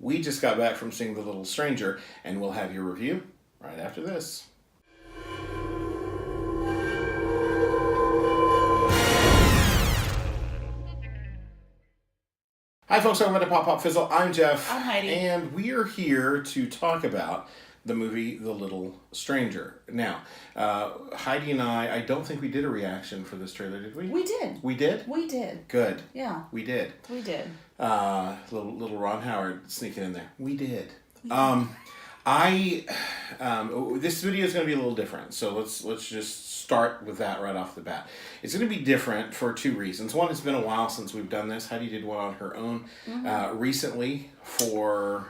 We just got back from seeing The Little Stranger, and we'll have your review right after this. Hi folks, welcome to Pop Pop Fizzle. I'm Jeff. I'm Heidi. And we are here to talk about the movie The Little Stranger. Now, Heidi and I don't think we did a reaction for this trailer, did we? We did. We did? We did. Good. Yeah. We did. We did. Little Ron Howard sneaking in there. We did. This video is going to be a little different, so let's just start with that right off the bat. It's going to be different for two reasons. One, it's been a while since we've done this. Heidi did one on her own recently for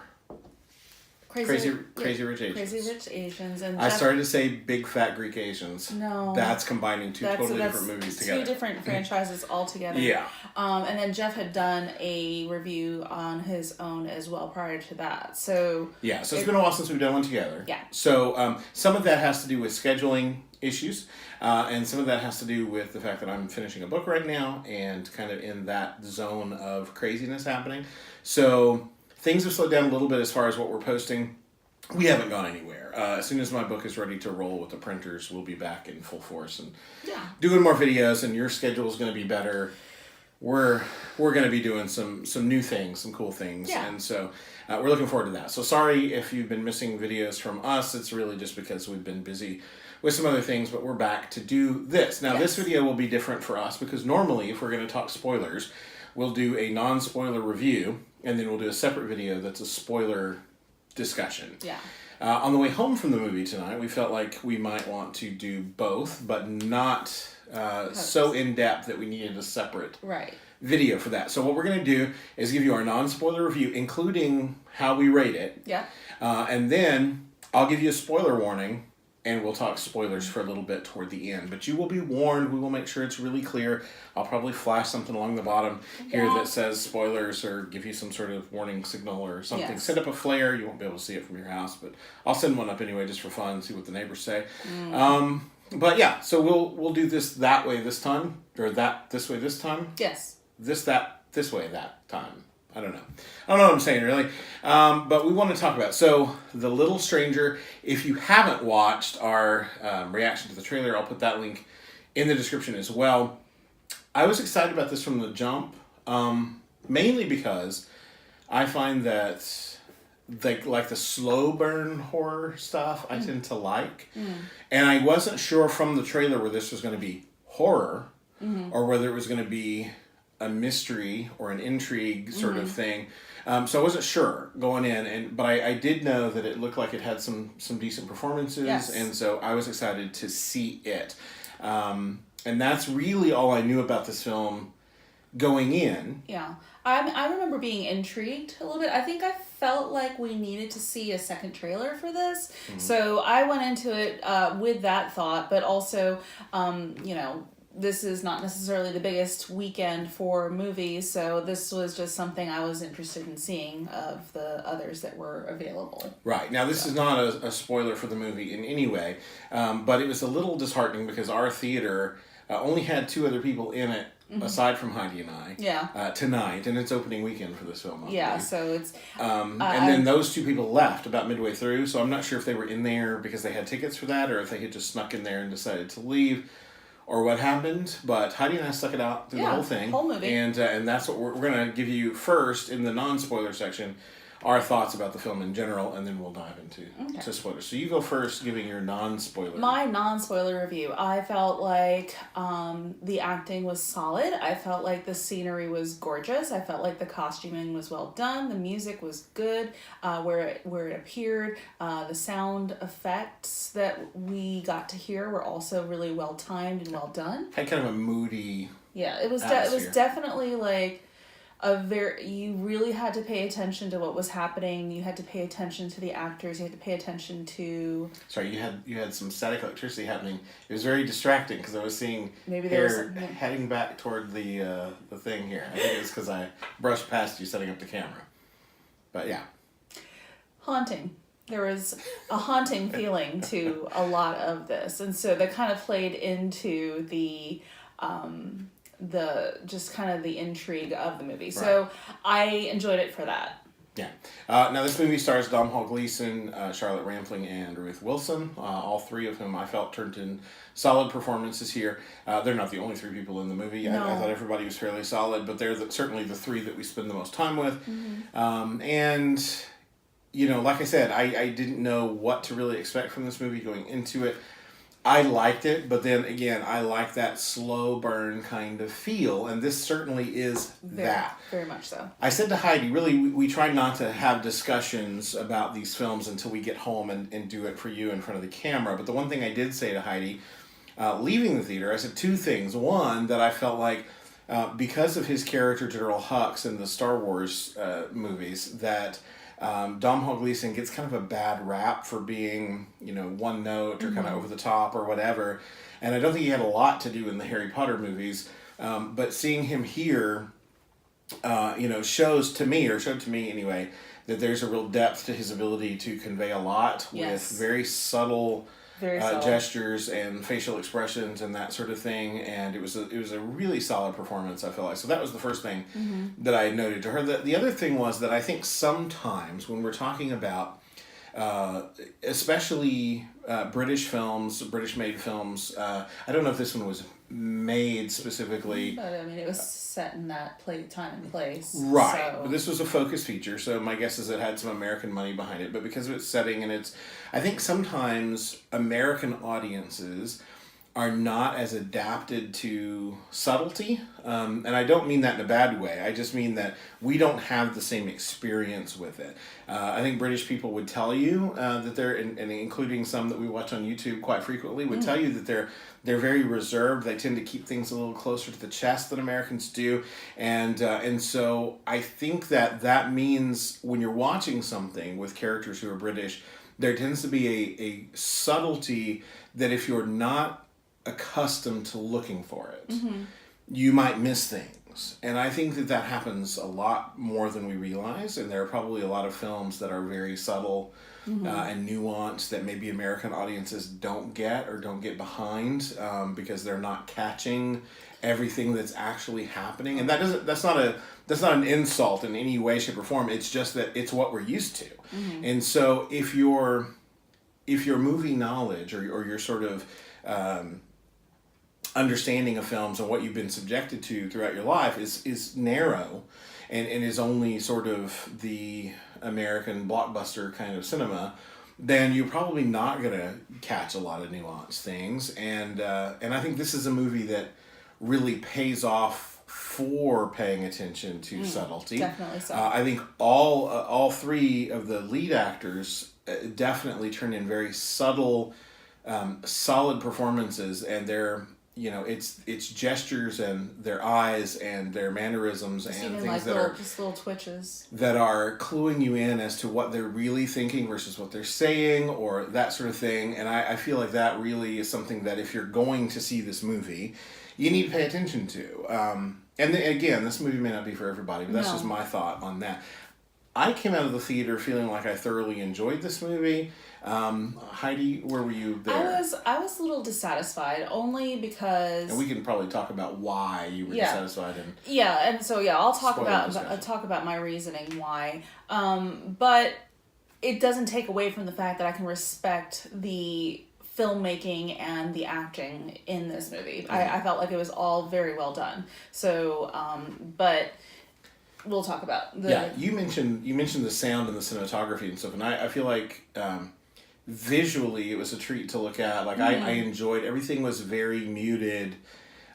Crazy Rich Asians. Crazy Rich Asians. And I started to say Big Fat Greek Asians. No. That's combining two totally different movies together. Two different franchises altogether. Yeah. And then Jeff had done a review on his own as well prior to that. So yeah, so it's been a while since we've done one together. Yeah. So some of that has to do with scheduling issues, and some of that has to do with the fact that I'm finishing a book right now and kind of in that zone of craziness happening. So things have slowed down a little bit as far as what we're posting. We haven't gone anywhere. As soon as my book is ready to roll with the printers, we'll be back in full force and doing more videos, and your schedule is going to be better. We're going to be doing some new things, some cool things, and so we're looking forward to that. So sorry if you've been missing videos from us. It's really just because we've been busy with some other things, but we're back to do this. Now, this video will be different for us because normally if we're going to talk spoilers, we'll do a non-spoiler review, and then we'll do a separate video that's a spoiler discussion. Yeah. On the way home from the movie tonight, we felt like we might want to do both, but not so in-depth that we needed a separate video for that. So what we're going to do is give you our non-spoiler review, including how we rate it. Yeah. And then I'll give you a spoiler warning, and we'll talk spoilers for a little bit toward the end. But you will be warned. We will make sure it's really clear. I'll probably flash something along the bottom here that says spoilers or give you some sort of warning signal or something. Yes. Set up a flare. You won't be able to see it from your house, but I'll send one up anyway just for fun, see what the neighbors say. But yeah, so we'll do this that way this time, or that this way this time. Yes. This way that time. I don't know what I'm saying, really. But we want to talk about, so The Little Stranger. If you haven't watched our reaction to the trailer, I'll put that link in the description as well. I was excited about this from the jump, mainly because I find that like the slow burn horror stuff I tend to like. And I wasn't sure from the trailer whether this was going to be horror or whether it was going to be a mystery or an intrigue sort of thing. So I wasn't sure going in, but I did know that it looked like it had some decent performances, and so I was excited to see it. And that's really all I knew about this film going in. Yeah. I remember being intrigued a little bit. I think I felt like we needed to see a second trailer for this. So I went into it with that thought, but also, this is not necessarily the biggest weekend for movies, so this was just something I was interested in seeing of the others that were available. Right. Now, this is not a spoiler for the movie in any way, but it was a little disheartening because our theater only had two other people in it, aside from Heidi and I, tonight, and it's opening weekend for this film. Yeah, so it's... and then those two people left about midway through, so I'm not sure if they were in there because they had tickets for that, or if they had just snuck in there and decided to leave, or what happened, but Heidi and I stuck it out through the whole thing. Whole movie. And that's what we're going to give you first in the non-spoiler section, our thoughts about the film in general, and then we'll dive into spoilers. So you go first, giving your non-spoiler. My non-spoiler review. I felt like the acting was solid. I felt like the scenery was gorgeous. I felt like the costuming was well done. The music was good where it appeared. The sound effects that we got to hear were also really well timed and well done. Had kind of a moody it was definitely like you really had to pay attention to what was happening. You had to pay attention to the actors. You had to pay attention to... Sorry, you had some static electricity happening. It was very distracting because I was seeing heading back toward the thing here. I think it's because I brushed past you setting up the camera. But yeah. Haunting. There was a haunting feeling to a lot of this. And so that kind of played into the just kind of the intrigue of the movie. Right. So I enjoyed it for that. Yeah. Now, this movie stars Domhnall Gleeson, Charlotte Rampling, and Ruth Wilson, all three of whom I felt turned in solid performances here. They're not the only three people in the movie. No. I thought everybody was fairly solid, but they're certainly the three that we spend the most time with. Mm-hmm. And, you know, like I said, I didn't know what to really expect from this movie going into it. I liked it, but then again, I like that slow burn kind of feel, and this certainly is that. Very much so. I said to Heidi, really, we try not to have discussions about these films until we get home and do it for you in front of the camera. But the one thing I did say to Heidi, leaving the theater, I said two things. One, that I felt like because of his character General Hux in the Star Wars movies, that Domhnall Gleeson gets kind of a bad rap for being, you know, one note or kind of over the top or whatever. And I don't think he had a lot to do in the Harry Potter movies. But seeing him here, you know, showed to me anyway, that there's a real depth to his ability to convey a lot with very subtle gestures and facial expressions and that sort of thing, and it was a really solid performance, I feel like. So that was the first thing that I noted to her. The other thing was that I think sometimes when we're talking about especially British films, British-made films, I don't know if this one was made specifically. But I mean, it was set in that time and place. Right. So. But this was a focus feature, so my guess is it had some American money behind it. But because of its setting and I think sometimes American audiences are not as adapted to subtlety. And I don't mean that in a bad way. I just mean that we don't have the same experience with it. I think British people would tell you that they're, and including some that we watch on YouTube quite frequently, would tell you that they're very reserved. They tend to keep things a little closer to the chest than Americans do. And so I think that means when you're watching something with characters who are British, there tends to be a subtlety that if you're not accustomed to looking for it, you might miss things. And I think that happens a lot more than we realize, and there are probably a lot of films that are very subtle and nuanced that maybe American audiences don't get or don't get behind because they're not catching everything that's actually happening. And that's not an insult in any way, shape, or form. It's just that it's what we're used to. And so if your movie knowledge or your sort of understanding of films and what you've been subjected to throughout your life is narrow and is only sort of the American blockbuster kind of cinema, then you're probably not going to catch a lot of nuanced things. And I think this is a movie that really pays off for paying attention to subtlety. Definitely so. I think all three of the lead actors definitely turn in very subtle, solid performances, and they're, you know, it's gestures and their eyes and their mannerisms and even things like that are just little twitches that are cluing you in as to what they're really thinking versus what they're saying or that sort of thing. And I feel like that really is something that if you're going to see this movie, you need to pay attention to. And again, this movie may not be for everybody, but that's just my thought on that. I came out of the theater feeling like I thoroughly enjoyed this movie. Heidi, where were you there? I was a little dissatisfied, only because, and we can probably talk about why you were dissatisfied. I'll talk about my reasoning why. But it doesn't take away from the fact that I can respect the filmmaking and the acting in this movie. I felt like it was all very well done. So, but we'll talk about you mentioned the sound and the cinematography and stuff, and I feel like visually it was a treat to look at. Like I enjoyed everything. Was very muted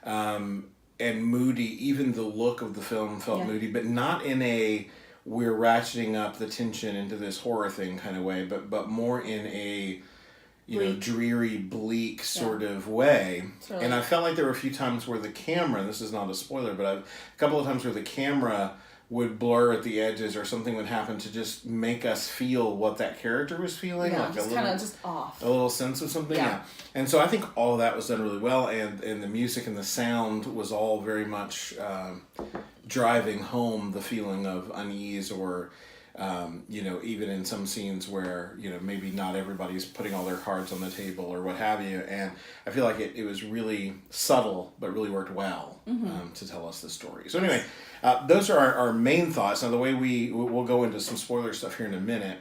and moody. Even the look of the film felt moody, but not in a we're ratcheting up the tension into this horror thing kind of way, but more in a dreary, bleak sort of way. Totally. And I felt like there were a few times where the camera, and this is not a spoiler, but a couple of times where the camera would blur at the edges or something would happen to just make us feel what that character was feeling. Yeah, like just kind of just off. A little sense of something, yeah. And so I think all of that was done really well, and the music and the sound was all very much driving home the feeling of unease or even in some scenes where, maybe not everybody's putting all their cards on the table or what have you. And I feel like it was really subtle, but really worked well to tell us the story. So anyway, those are our main thoughts. Now, the way we'll go into some spoiler stuff here in a minute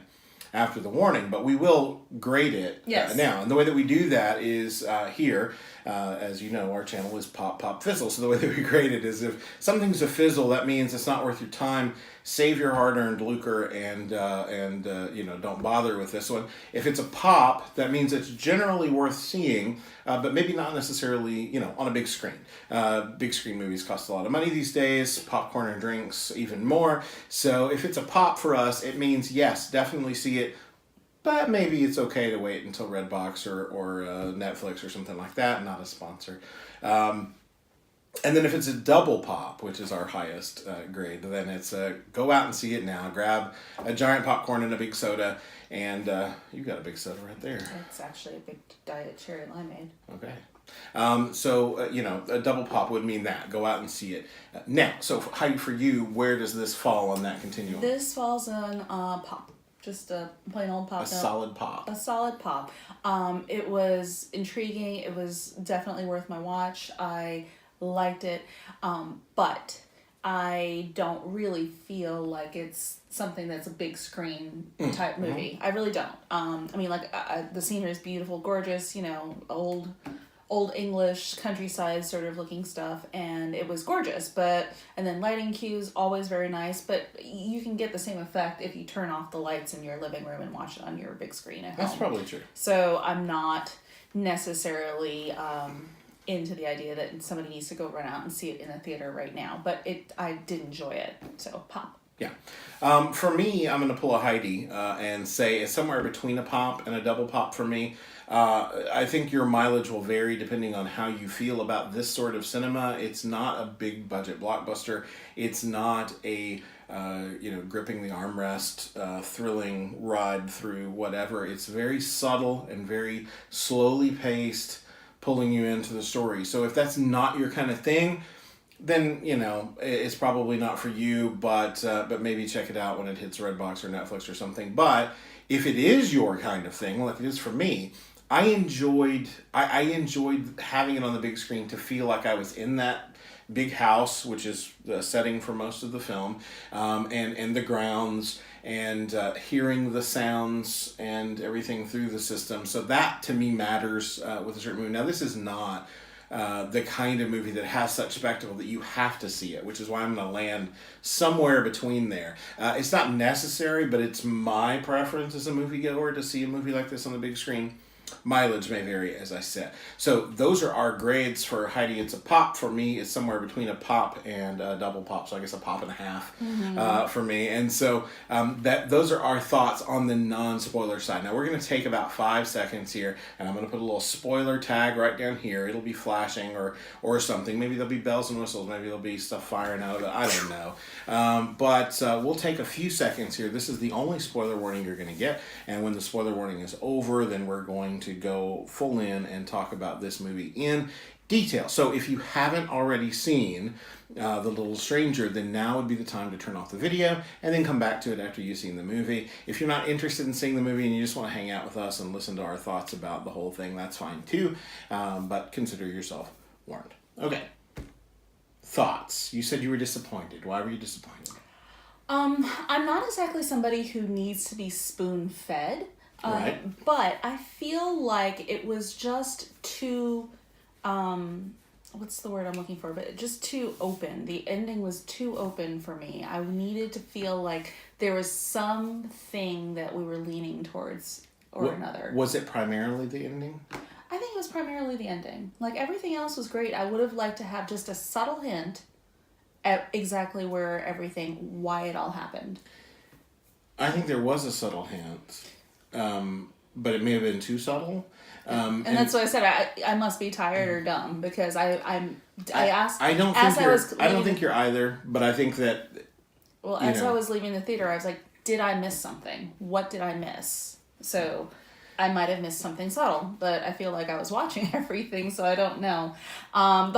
after the warning, but we will grade it now. And the way that we do that is here, as you know, our channel is Pop, Pop, Fizzle. So the way that we grade it is if something's a fizzle, that means it's not worth your time. Save your hard-earned lucre and don't bother with this one. If it's a pop, that means it's generally worth seeing, but maybe not necessarily, on a big screen. Big screen movies cost a lot of money these days, popcorn and drinks even more. So if it's a pop for us, it means, yes, definitely see it, but maybe it's okay to wait until Redbox or Netflix or something like that, not a sponsor. And then if it's a double pop, which is our highest grade, then it's go out and see it now. Grab a giant popcorn and a big soda, and you've got a big soda right there. It's actually a big diet cherry limeade. Okay. So a double pop would mean that. Go out and see it. Now, so Heidi, for you, where does this fall on that continuum? This falls on pop. Just a plain old pop. Solid pop. A solid pop. It was intriguing. It was definitely worth my watch. I liked it, but I don't really feel like it's something that's a big screen type movie. I really don't. The scenery is beautiful, gorgeous, old English countryside sort of looking stuff, and it was gorgeous. And then lighting cues, always very nice, but you can get the same effect if you turn off the lights in your living room and watch it on your big screen at home. That's probably true. So I'm not necessarily into the idea that somebody needs to go run out and see it in a theater right now, but I did enjoy it. So pop. Yeah. For me, I'm going to pull a Heidi and say it's somewhere between a pop and a double pop for me. I think your mileage will vary depending on how you feel about this sort of cinema. It's not a big budget blockbuster. It's not a gripping the armrest, thrilling ride through whatever. It's very subtle and very slowly paced, pulling you into the story. So if that's not your kind of thing, then it's probably not for you, but maybe check it out when it hits Redbox or Netflix or something. But if it is your kind of thing, like it is for me, I enjoyed having it on the big screen to feel like I was in that big house, which is the setting for most of the film, and the grounds, and hearing the sounds and everything through the system. So that to me matters with a certain movie. Now this is not the kind of movie that has such spectacle that you have to see it, which is why I'm going to land somewhere between there. It's not necessary, but it's my preference as a moviegoer to see a movie like this on the big screen. Mileage may vary, as I said. So those are our grades for Heidi. It's a pop. For me, it's somewhere between a pop and a double pop. So I guess a pop and a half for me. And so those are our thoughts on the non-spoiler side. Now we're going to take about 5 seconds here, and I'm going to put a little spoiler tag right down here. It'll be flashing or something. Maybe there'll be bells and whistles. Maybe there'll be stuff firing out of it. I don't know. But we'll take a few seconds here. This is the only spoiler warning you're going to get. And when the spoiler warning is over, then we're going to go full in and talk about this movie in detail. So if you haven't already seen The Little Stranger, then now would be the time to turn off the video and then come back to it after you've seen the movie. If you're not interested in seeing the movie and you just want to hang out with us and listen to our thoughts about the whole thing, that's fine too, but consider yourself warned. Okay. Thoughts. You said you were disappointed. Why were you disappointed? I'm not exactly somebody who needs to be spoon-fed. Right. But I feel like it was just too, what's the word I'm looking for? But just too open. The ending was too open for me. I needed to feel like there was something that we were leaning towards or another. Was it primarily the ending? I think it was primarily the ending. Like everything else was great. I would have liked to have just a subtle hint at exactly why it all happened. I think there was a subtle hint. But it may have been too subtle. And that's what I said. I must be tired or dumb because I don't think you're either. But I think that. Well, as I was leaving the theater, I was like, "Did I miss something? What did I miss?" So, I might have missed something subtle, but I feel like I was watching everything, so I don't know. I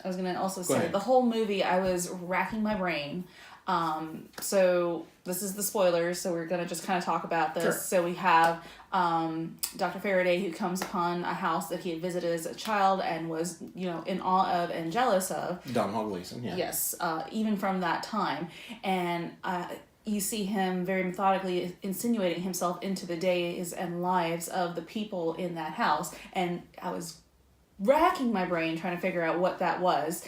was gonna also say the whole movie. I was racking my brain. So this is the spoilers, so we're going to just kind of talk about this. Sure. So we have Dr. Faraday, who comes upon a house that he had visited as a child and was, in awe of and jealous of. Domhnall Gleeson, yeah. Yes, even from that time. And you see him very methodically insinuating himself into the days and lives of the people in that house. And I was racking my brain trying to figure out what that was,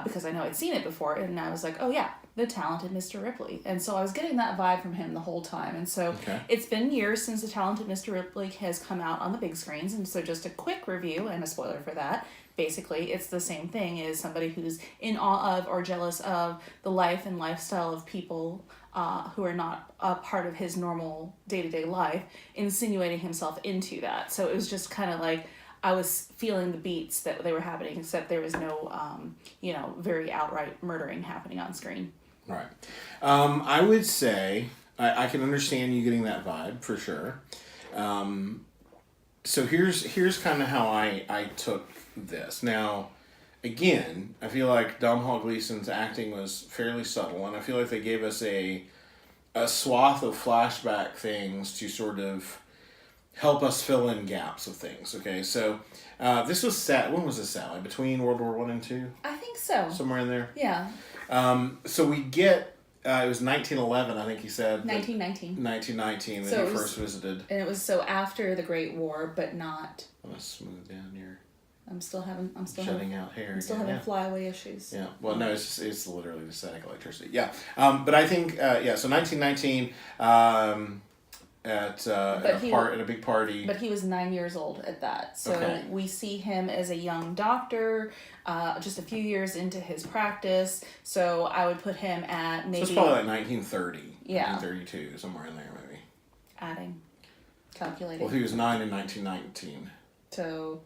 because I know I'd seen it before, and I was like, oh yeah, the talented Mr. Ripley. And so I was getting that vibe from him the whole time. And so It's been years since the talented Mr. Ripley has come out on the big screens, and so just a quick review and a spoiler for that. Basically, it's the same thing as somebody who's in awe of or jealous of the life and lifestyle of people who are not a part of his normal day-to-day life, insinuating himself into that. So it was just kind of like I was feeling the beats that they were happening, except there was no, very outright murdering happening on screen. Right. I would say I can understand you getting that vibe for sure. So here's kind of how I took this. Now, again, I feel like Domhnall Gleeson's acting was fairly subtle, and I feel like they gave us a swath of flashback things to sort of help us fill in gaps of things. Okay, so this was set. When was this set? Like between World War I and II? I think so. Somewhere in there. Yeah. So we get. It was 1911, I think he said. 1919. 1919 that So he it was- first visited. And it was so after the Great War, but not. I'm gonna smooth down your I'm still having out hair. I'm still again, having flyaway issues. Yeah. Well, no, it's literally the static electricity. Yeah. But I think So 1919 at a big party. But he was 9 years old at that. So Okay. we see him as a young doctor, just a few years into his practice. So I would put him at maybe So it's probably like 1930. Yeah. 1932, somewhere in there maybe. adding, calculating. Well, he was 9 in 1919. So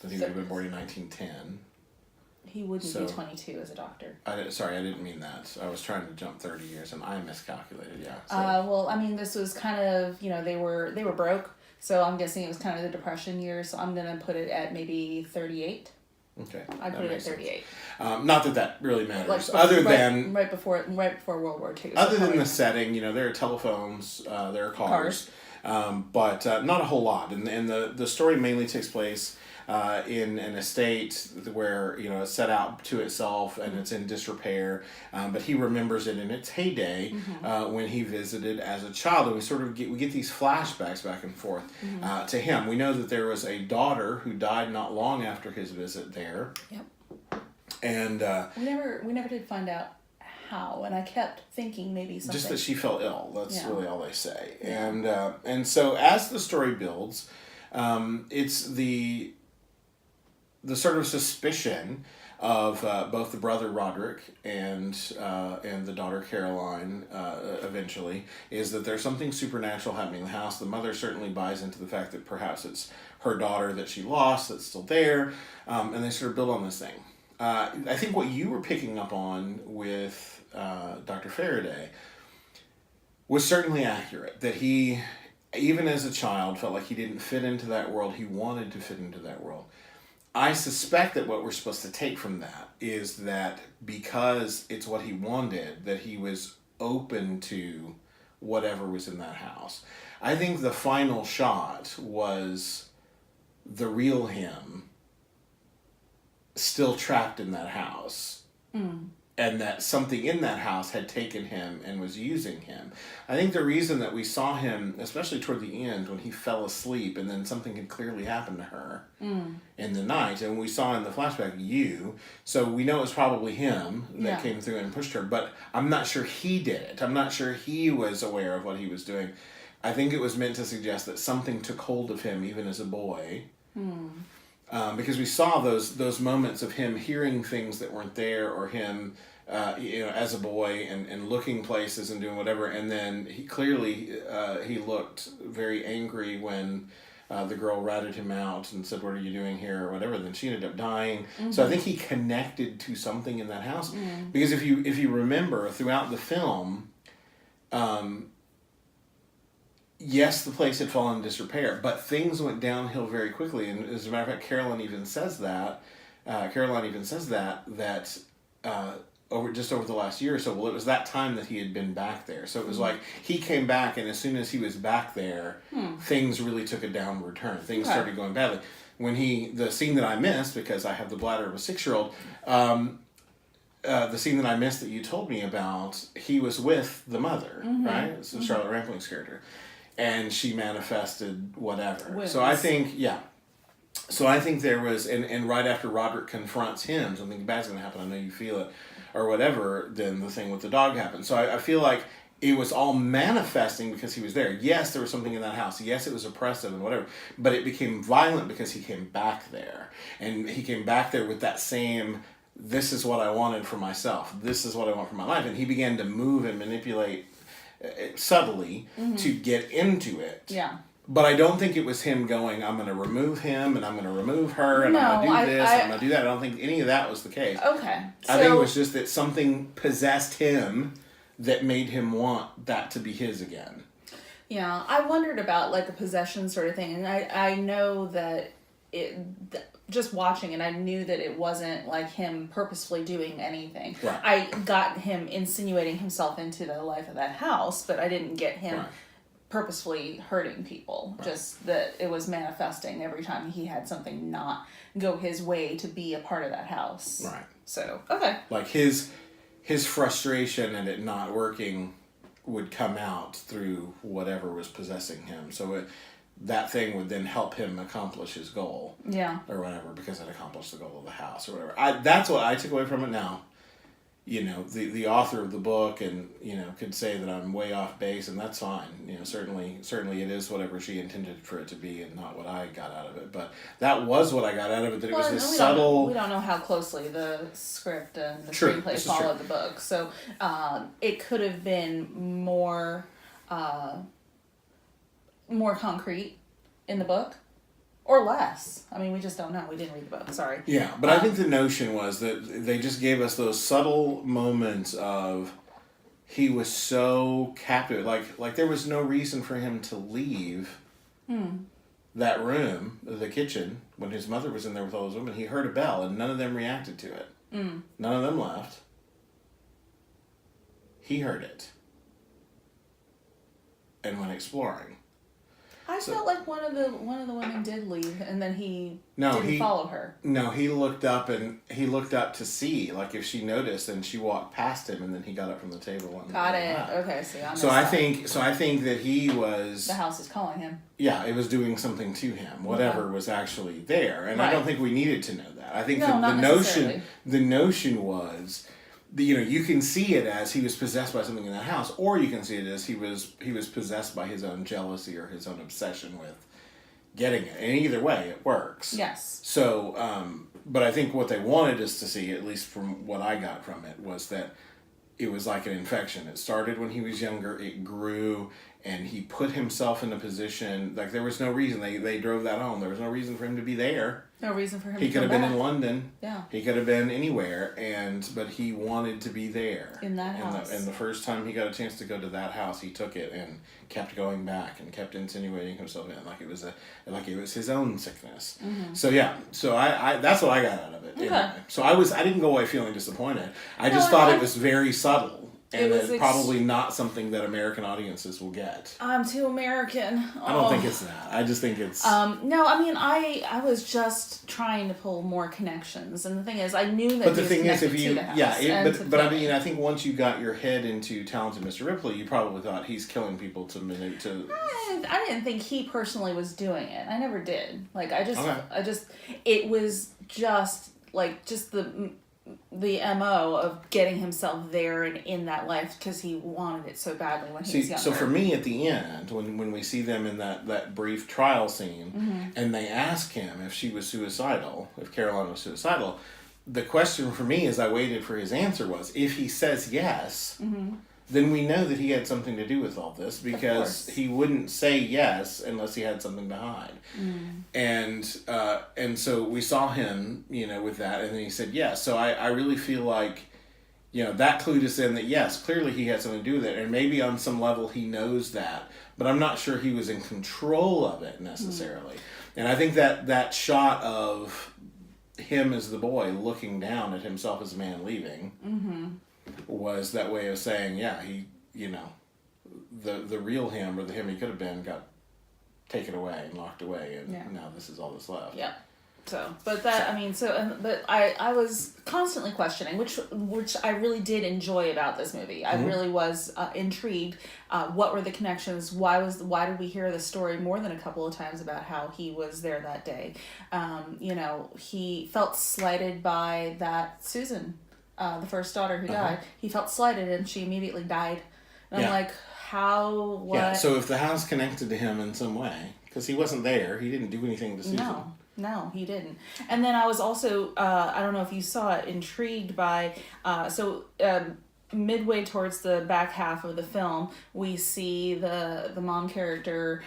So he would have been born in 1910. he wouldn't So- be 22 as a doctor. Sorry, I didn't mean that. I was trying to jump 30 years and I miscalculated, yeah. So. Well, I mean, this was kind of, they were broke. So I'm guessing it was kind of the Depression years. So I'm going to put it at maybe 38. Okay. I'd put it at 38. Not that really matters. Like, other than right before World War II. Other than the setting, there are telephones, there are cars. But not a whole lot. And the story mainly takes place in an estate where it's set out to itself and it's in disrepair. But he remembers it in its heyday when he visited as a child, and we sort of get these flashbacks back and forth to him. We know that there was a daughter who died not long after his visit there. Yep. And we never did find out how, and I kept thinking maybe something. Just that she fell ill. That's really all they say. Yeah. And so as the story builds, it's the sort of suspicion of both the brother Roderick and the daughter Caroline eventually is that there's something supernatural happening in the house. The mother certainly buys into the fact that perhaps it's her daughter that she lost that's still there, and they sort of build on this thing. I think what you were picking up on with Dr. Faraday was certainly accurate, that he, even as a child, felt like he didn't fit into that world. He wanted to fit into that world. I suspect that what we're supposed to take from that is that because it's what he wanted, that he was open to whatever was in that house. I think the final shot was the real him still trapped in that house. And that something in that house had taken him and was using him. I think the reason that we saw him, especially toward the end when he fell asleep and then something had clearly happened to her in the night, and we saw in the flashback so we know it was probably him that came through and pushed her, but I'm not sure he did it. I'm not sure he was aware of what he was doing. I think it was meant to suggest that something took hold of him even as a boy. Because we saw those moments of him hearing things that weren't there, or him, as a boy and looking places and doing whatever, and then he clearly he looked very angry when the girl ratted him out and said, "What are you doing here?" or whatever. Then she ended up dying. So I think he connected to something in that house, because if you remember throughout the film. Yes, the place had fallen in disrepair, but things went downhill very quickly. And as a matter of fact, Caroline even says that over the last year or so. Well, it was that time that he had been back there. So it was like he came back, and as soon as he was back there, things really took a downward turn. Things started going badly. When the scene that I missed, because I have the bladder of a 6-year-old, the scene that I missed that you told me about, he was with the mother, right? So Charlotte Rampling's character. And she manifested whatever. Wins. So I think, So I think there was, and right after Roderick confronts him, something bad's going to happen, I know you feel it, or whatever, then the thing with the dog happened. So I feel like it was all manifesting because he was there. Yes, there was something in that house. Yes, it was oppressive and whatever. But it became violent because he came back there. And he came back there with that same, this is what I wanted for myself. This is what I want for my life. And he began to move and manipulate subtly to get into it. Yeah. But I don't think it was him going, I'm going to remove him, and I'm going to remove her, and I'm going to do this, and I'm going to do that. I don't think any of that was the case. Okay. I think it was just that something possessed him that made him want that to be his again. Yeah, I wondered about like a possession sort of thing, and I know that just watching it, I knew that it wasn't like him purposefully doing anything. Right. I got him insinuating himself into the life of that house, but I didn't get him purposefully hurting people. Right. Just that it was manifesting every time he had something not go his way to be a part of that house. Right. So, okay. Like his frustration and it not working would come out through whatever was possessing him. So that thing would then help him accomplish his goal. Yeah. Or whatever, because it accomplished the goal of the house or whatever. That's what I took away from it now. You know, the author of the book and, you know, could say that I'm way off base, and that's fine. You know, certainly it is whatever she intended for it to be and not what I got out of it. But that was what I got out of it, that it was this subtle... We don't know how closely the script and the screenplay followed the book. So it could have been more concrete in the book. Or less. I mean, we just don't know. We didn't read the book. Sorry. Yeah, but I think the notion was that they just gave us those subtle moments of he was so captive. Like there was no reason for him to leave that room, the kitchen, when his mother was in there with all those women. He heard a bell, and none of them reacted to it. None of them left. He heard it and went exploring. I felt like one of the women did leave, and then he didn't follow her. No, he looked up to see, like if she noticed, and she walked past him, and then he got up from the table. And got it. Okay, so I think that he was. The house is calling him. Yeah, it was doing something to him. Whatever was actually there, and I don't think we needed to know that. I think the notion was. You know, you can see it as he was possessed by something in that house, or you can see it as he was possessed by his own jealousy or his own obsession with getting it. And either way, it works. Yes. So, but I think what they wanted us to see, at least from what I got from it, was that it was like an infection. It started when he was younger, it grew, and he put himself in a position, like there was no reason, they drove that home, there was no reason for him to be there. No reason for him to come back. He could have been in London. Yeah. He could have been anywhere, but he wanted to be there. In that house. And the first time he got a chance to go to that house, he took it and kept going back and kept insinuating himself in, like it was his own sickness. Mm-hmm. So yeah, I that's what I got out of it. Okay. Anyway. So I didn't go away feeling disappointed. I just thought it was very subtle. And it's probably not something that American audiences will get. I'm too American. I don't think it's that. I just think it's... No, I mean, I was just trying to pull more connections. And the thing is, I knew that but the thing is, if you... but I mean, I think once you got your head into Talented Mr. Ripley, you probably thought he's killing people to... I didn't think he personally was doing it. I never did. Like, it was just the MO of getting himself there and in that life because he wanted it so badly when he was younger. So for me at the end, when we see them in that brief trial scene, and they ask him if she was suicidal, if Caroline was suicidal, the question for me as I waited for his answer was, if he says yes, then we know that he had something to do with all this, because he wouldn't say yes unless he had something to hide. And so we saw him, with that, and then he said yes. So I really feel like, that clued us in that yes, clearly he had something to do with it, and maybe on some level he knows that, but I'm not sure he was in control of it necessarily. And I think that shot of him as the boy looking down at himself as a man leaving was that way of saying, yeah, he, the real him, or the him he could have been, got taken away and locked away, and now this is all that's left. Yeah. So, but that, I mean, but I was constantly questioning, which I really did enjoy about this movie. I really was intrigued. What were the connections? Why did we hear the story more than a couple of times about how he was there that day? He felt slighted by that Susan, the first daughter who died. He felt slighted, and she immediately died. And I'm like, how? What? Yeah. So if the house connected to him in some way, because he wasn't there, he didn't do anything to Susan. No, he didn't. And then I was also, I don't know if you saw it, intrigued by, midway towards the back half of the film, we see the mom character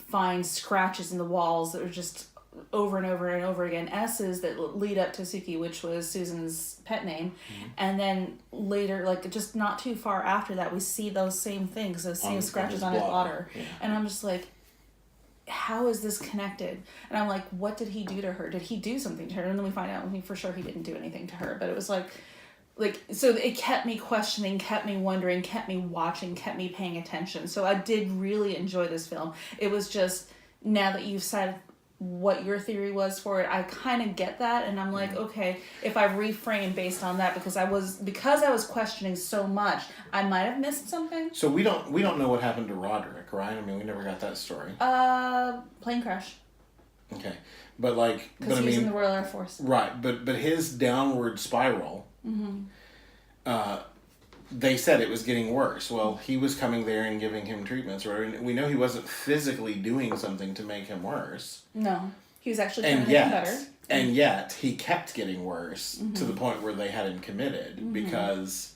find scratches in the walls that are just over and over and over again, S's that lead up to Suki, which was Susan's pet name. And then later, like just not too far after that, we see those same things, those same scratches on his blotter. Yeah. And I'm just like, how is this connected? And I'm like, what did he do to her? Did he do something to her? And then we find out, for sure he didn't do anything to her. But it was like, so it kept me questioning, kept me wondering, kept me watching, kept me paying attention. So I did really enjoy this film. It was just, now that you've said what your theory was for it, I kind of get that, and I'm like, okay, if I reframe based on that, because I was questioning so much, I might have missed something. So we don't know what happened to Roderick, right? I mean, we never got that story. Plane crash. Okay, but because he was in the Royal Air Force, right? But his downward spiral. They said it was getting worse. Well, he was coming there and giving him treatments. Right? We know he wasn't physically doing something to make him worse. No. He was actually trying to make him better. And yet, he kept getting worse to the point where they had him committed because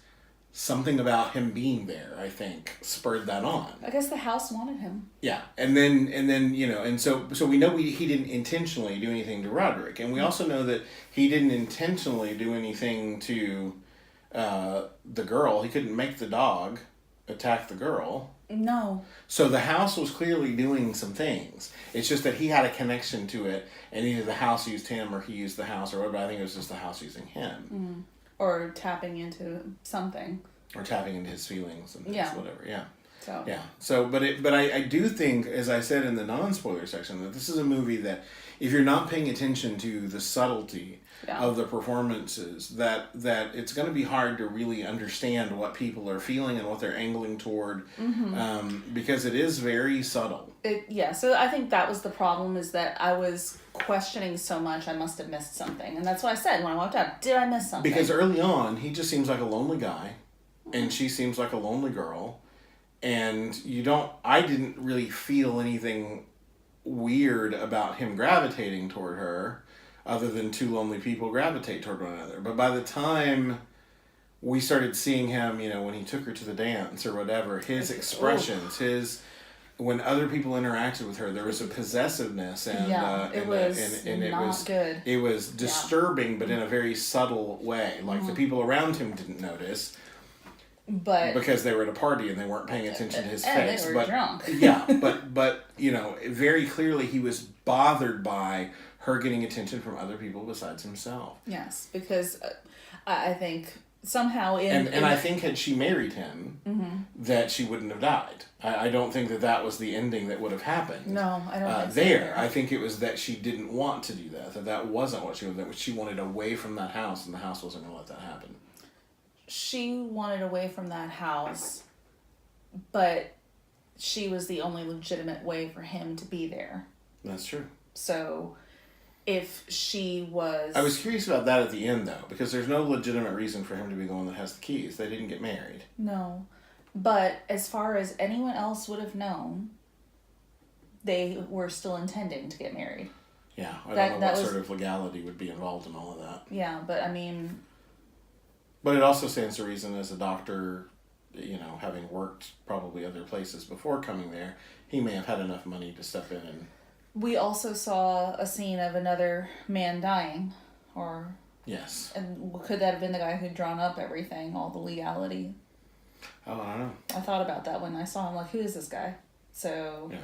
something about him being there, I think, spurred that on. I guess the house wanted him. Yeah. And then so we know he didn't intentionally do anything to Roderick. And we also know that he didn't intentionally do anything to the girl. He couldn't make the dog attack the girl. No. So the house was clearly doing some things. It's just that he had a connection to it, and either the house used him or he used the house or whatever. I think it was just the house using him. Or tapping into something. Or tapping into his feelings and whatever. Yeah. So. Yeah. So, but I do think, as I said in the non-spoiler section, that this is a movie that if you're not paying attention to the subtlety of the performances, that it's going to be hard to really understand what people are feeling and what they're angling toward, because it is very subtle. So I think that was the problem, is that I was questioning so much I must have missed something. And that's what I said when I walked out. Did I miss something? Because early on, he just seems like a lonely guy, and she seems like a lonely girl, and I didn't really feel anything weird about him gravitating toward her, other than two lonely people gravitate toward one another. But by the time we started seeing him, when he took her to the dance or whatever, his expressions, when other people interacted with her, there was a possessiveness, and it was not good. It was disturbing, but in a very subtle way. Like the people around him didn't notice. But because they were at a party and they weren't paying attention to his face. They were drunk. but very clearly he was bothered by her getting attention from other people besides himself. Yes, because I think somehow I think had she married him, that she wouldn't have died. I don't think that was the ending that would have happened. No, I don't think so. I think it was that she didn't want to do that. That wasn't what she wanted. That she wanted away from that house, and the house wasn't going to let that happen. She wanted away from that house, but she was the only legitimate way for him to be there. That's true. So, if she was... I was curious about that at the end, though, because there's no legitimate reason for him to be the one that has the keys. They didn't get married. No. But as far as anyone else would have known, they were still intending to get married. Yeah, I don't know what sort of legality would be involved in all of that. Yeah, but I mean... But it also stands to reason, as a doctor, having worked probably other places before coming there, he may have had enough money to step in and... We also saw a scene of another man dying, or... Yes. And could that have been the guy who'd drawn up everything, all the legality? Oh, I don't know. I thought about that when I saw him, like, who is this guy? So... Yeah.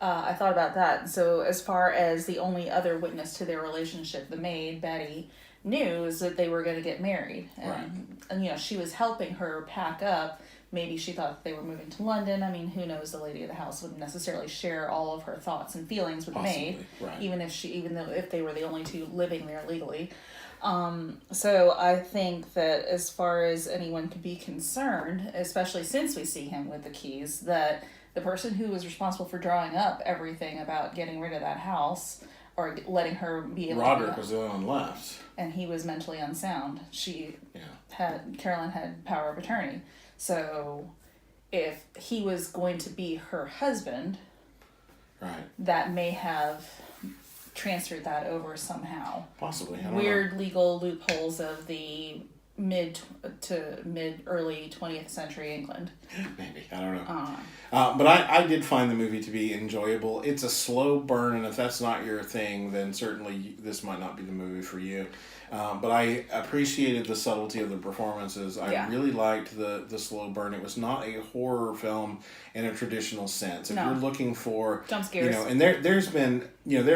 I thought about that. So as far as the only other witness to their relationship, the maid, Betty, knew is that they were going to get married. And, you know, she was helping her pack up. Maybe she thought they were moving to London. I mean, who knows? The lady of the house wouldn't necessarily share all of her thoughts and feelings with the maid, even if they were the only two living there legally. So I think that as far as anyone could be concerned, especially since we see him with the keys, that the person who was responsible for drawing up everything about getting rid of that house or letting her be able Roderick was the only one left. And he was mentally unsound. Carolyn had power of attorney. So if he was going to be her husband, that may have transferred that over somehow. Possibly. I don't Weird know. legal loopholes of the mid early 20th century England. Maybe. I don't know. But I did find the movie to be enjoyable. It's a slow burn, and if that's not your thing, then certainly this might not be the movie for you. But I appreciated the subtlety of the performances. I really liked the slow burn. It was not a horror film in a traditional sense. If you're looking for jump scares, you know, and there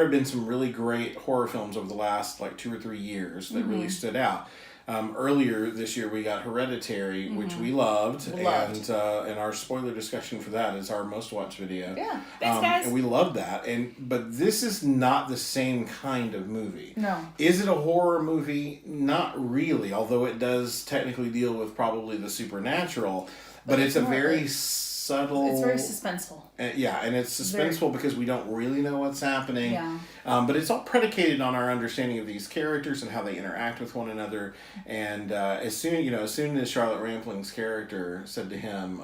have been some really great horror films over the last like 2 or 3 years that really stood out. Earlier this year we got Hereditary, which we loved. And our spoiler discussion for that is our most watched video. Yeah, thanks guys. And we loved that. But this is not the same kind of movie. No. Is it a horror movie? Not really, although it does technically deal with probably the supernatural. But it's a very subtle... It's very suspenseful. And it's suspenseful because we don't really know what's happening. Yeah. But it's all predicated on our understanding of these characters and how they interact with one another. And as soon as Charlotte Rampling's character said to him,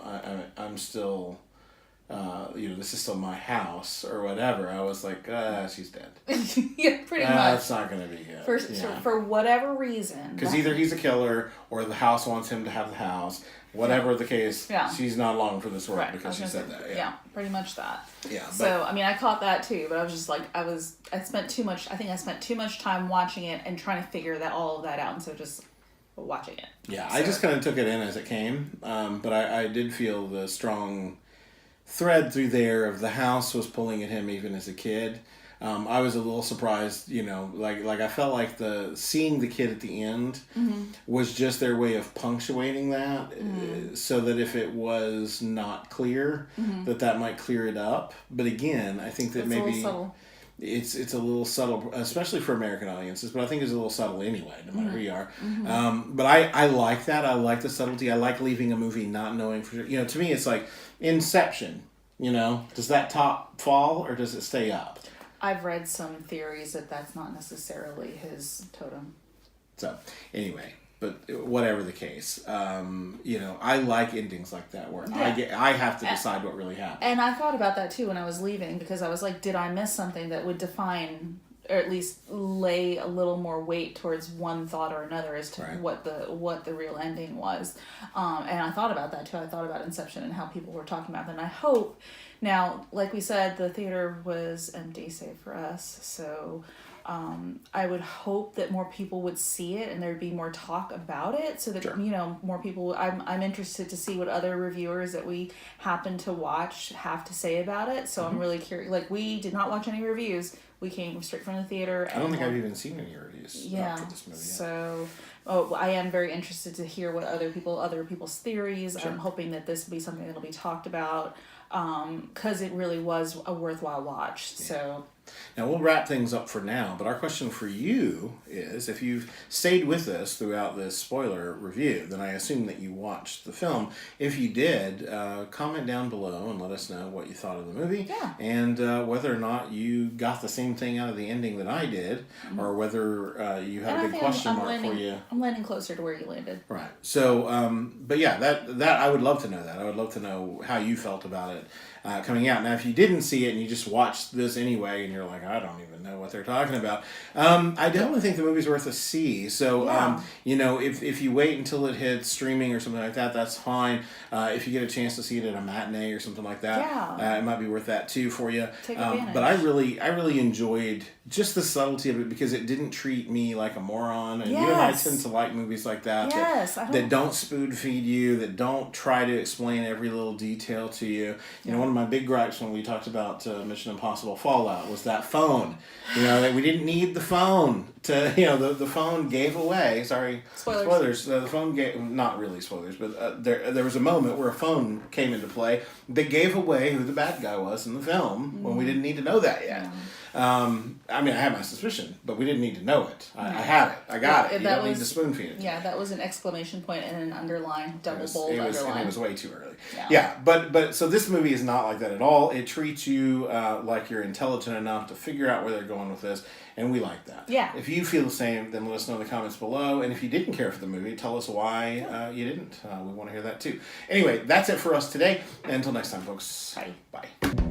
I'm still... this is still my house or whatever, I was like, she's dead. Yeah, pretty much. That's not going to be good. For whatever reason. Because either he's a killer or the house wants him to have the house. Whatever the case, she's not long for this world because she said that. Yeah, pretty much that. Yeah. So, I mean, I caught that too, but I was just like, I spent too much time watching it and trying to figure all of that out, and so just watching it. Yeah, so. I just kind of took it in as it came, but I did feel the strong thread through there of the house was pulling at him even as a kid. I was a little surprised, like I felt like seeing the kid at the end was just their way of punctuating that, so that if it was not clear, that might clear it up. But again, I think that it's maybe a little subtle. It's a little subtle, especially for American audiences, but I think it's a little subtle anyway, no matter who you are. But I like that. I like the subtlety. I like leaving a movie not knowing for sure. To me, it's like Inception. Does that top fall or does it stay up? I've read some theories that that's not necessarily his totem. So, anyway, but whatever the case, I like endings like that where I have to decide what really happened. And I thought about that too when I was leaving, because I was like, did I miss something that would define or at least lay a little more weight towards one thought or another as to what the real ending was. And I thought about that too. I thought about Inception and how people were talking about that. And I hope, now, like we said, the theater was empty, save for us. So I would hope that more people would see it and there'd be more talk about it, so that more people. I'm interested to see what other reviewers that we happen to watch have to say about it. So I'm really curious. Like, we did not watch any reviews. We came straight from the theater. I don't think I've even seen any reviews for this movie yet. So I am very interested to hear what other people's theories. Sure. I'm hoping that this will be something that'll be talked about, because it really was a worthwhile watch. Yeah. So. Now, we'll wrap things up for now, but our question for you is, if you've stayed with us throughout this spoiler review, then I assume that you watched the film. If you did, comment down below and let us know what you thought of the movie, and whether or not you got the same thing out of the ending that I did, or whether you had a big question mark for you. I'm landing closer to where you landed. Right. So, but yeah, that I would love to know that. I would love to know how you felt about it coming out. Now, if you didn't see it and you just watched this anyway, and you're like, I don't even know what they're talking about, I definitely think the movie's worth a see. So, if you wait until it hits streaming or something like that, that's fine. If you get a chance to see it at a matinee or something like that, it might be worth that too for you. Take advantage. But I really enjoyed just the subtlety of it, because it didn't treat me like a moron. And you and I tend to like movies like that, that don't spoon feed you, that don't try to explain every little detail to you. One one of my big gripes when we talked about Mission Impossible Fallout was that phone. That we didn't need the phone to, the phone gave away. Sorry, spoilers. The phone gave, not really spoilers, but there was a moment where a phone came into play that gave away who the bad guy was in the film when we didn't need to know that yet. Yeah. I had my suspicion, but we didn't need to know it. I had it. I got it. You don't need to spoon feed it. Yeah, that was an exclamation point and an underline, bold underline. And it was way too early. Yeah, but so this movie is not like that at all. It treats you like you're intelligent enough to figure out where they're going with this, and we like that. Yeah. If you feel the same, then let us know in the comments below. And if you didn't care for the movie, tell us why you didn't. We want to hear that too. Anyway, that's it for us today. And until next time, folks. Bye. Bye.